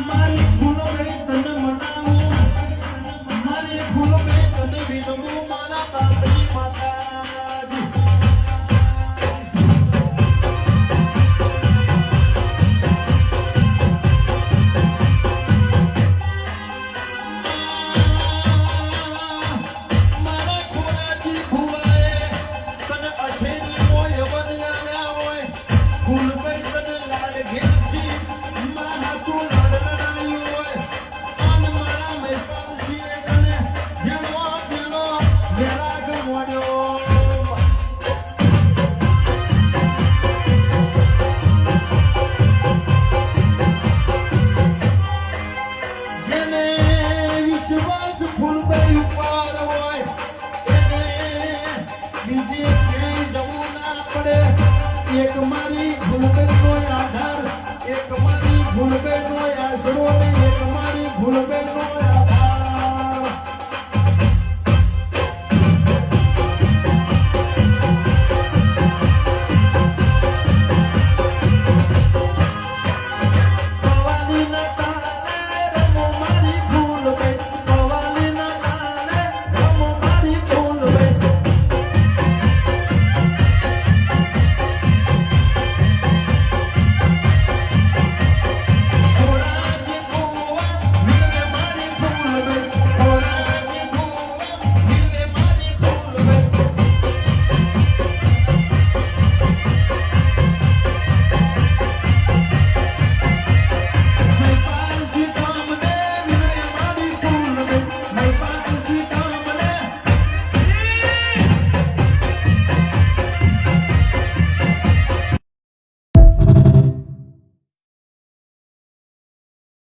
મારી ભૂલો ગઈ તને મનાવું, મારી ભૂલો ગઈ તને વિનવું મારા બાપની માતાજી. મારા ખોરાજી ભુવાએ તને અઠેરી હોય વનયાના હોય ભૂલ ગઈ તને લાડ ઘેરથી મારા ચો લાડ લડાયું હોય અને મારા મહેપાલજીએ તને જેનો તેનો વેરાગ મોડ્યો. જેને વિશ્વાસ ફૂલભાઈ ઉપર હોય એને બીજે ક્યાંય જવું ના પડે. એક મારી ભૂલભાઈનો આધાર, એક મારી ભૂલભાઈનો આશરો, એક મારી ભૂલભાઈ